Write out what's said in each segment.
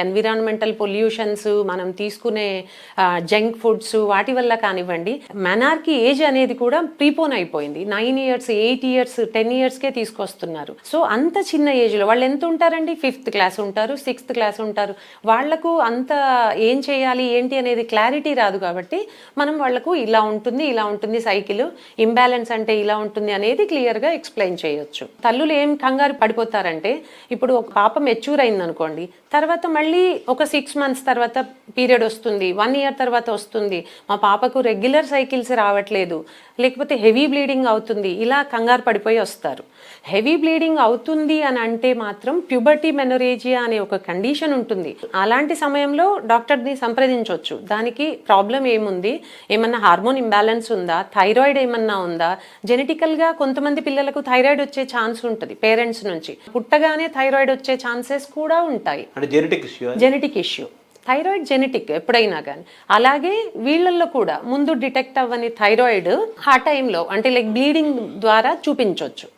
Environmental pollutions, మనం తీసుకునే junk foods, వాటి వల్ల కానివ్వండి, మెనార్కి ఏజ్ అనేది కూడా ప్రీపోన్ అయిపోయింది. 9 years 8 years 10 yearsకే తీసుకొస్తున్నారు. సో అంత చిన్న ఏజ్లో వాళ్ళు ఎంత ఉంటారండి? 5th class ఉంటారు, 6th class ఉంటారు. వాళ్లకు అంత ఏం చేయాలి ఏంటి అనేది క్లారిటీ రాదు కాబట్టి మనం వాళ్లకు ఇలా ఉంటుంది సైకిల్, ఇంబ్యాలెన్స్ అంటే ఇలా ఉంటుంది అనేది క్లియర్గా ఎక్స్ప్లెయిన్ చేయొచ్చు. తల్లులు ఏం కంగారు పడిపోతారంటే, ఇప్పుడు ఒక పాప మెచ్యూర్ అయింది అనుకోండి, తర్వాత మళ్ళీ ఒక 6 months తర్వాత పీరియడ్ వస్తుంది, 1 year తర్వాత వస్తుంది, మా పాపకు రెగ్యులర్ సైకిల్స్ రావట్లేదు, లేకపోతే హెవీ బ్లీడింగ్ అవుతుంది, ఇలా కంగారు పడిపోయి వస్తారు. హెవీ బ్లీడింగ్ అవుతుంది అని అంటే మాత్రం ప్యూబర్టీ మెనోరేజియా అనే ఒక కండిషన్ ఉంటుంది. అలాంటి సమయంలో డాక్టర్ని సంప్రదించవచ్చు. దానికి ప్రాబ్లం ఏముంది, ఏమన్నా హార్మోన్ ఇంబ్యాలెన్స్ ఉందా, థైరాయిడ్ ఏమన్నా ఉందా, జెనెటికల్గా కొంతమంది పిల్లలకు థైరాయిడ్ వచ్చే ఛాన్స్ ఉంటుంది పేరెంట్స్ నుంచి, పుట్టగానే థైరాయిడ్ వచ్చే ఛాన్సెస్ కూడా ఉంటాయి. జెనెటిక్ ఇష్యూ, థైరాయిడ్ జెనెటిక్ ఎప్పుడైనా కానీ. అలాగే వీళ్ళల్లో కూడా ముందు డిటెక్ట్ అవ్వని థైరాయిడ్ ఆ టైంలో అంటే లైక్ బ్లీడింగ్ ద్వారా చూపించవచ్చు,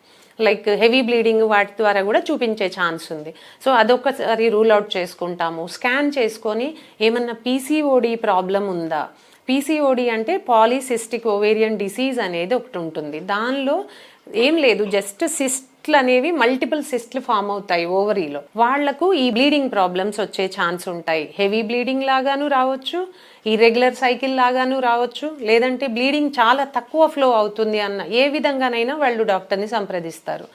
లైక్ హెవీ బ్లీడింగ్ వాటి ద్వారా కూడా చూపించే ఛాన్స్ ఉంది. సో అదొకసారి రూల్ అవుట్ చేసుకుంటాము. స్కాన్ చేసుకొని ఏమన్నా పీసీఓడి ప్రాబ్లం ఉందా, పీసీఓడి అంటే పాలీసిస్టిక్ ఓవేరియన్ డిసీజ్ అనేది ఒకటి ఉంటుంది. దానిలో ఏం లేదు, జస్ట్ సిస్ట్లు అనేవి మల్టిపుల్ సిస్ట్లు ఫామ్ అవుతాయి ఓవరీలో. వాళ్లకు ఈ బ్లీడింగ్ ప్రాబ్లమ్స్ వచ్చే ఛాన్స్ ఉంటాయి. హెవీ బ్లీడింగ్ లాగాను రావచ్చు, ఇర్రెగ్యులర్ సైకిల్ లాగాను రావచ్చు, లేదంటే బ్లీడింగ్ చాలా తక్కువ ఫ్లో అవుతుంది అన్న ఏ విధంగానైనా వాళ్ళు డాక్టర్ని సంప్రదిస్తారు.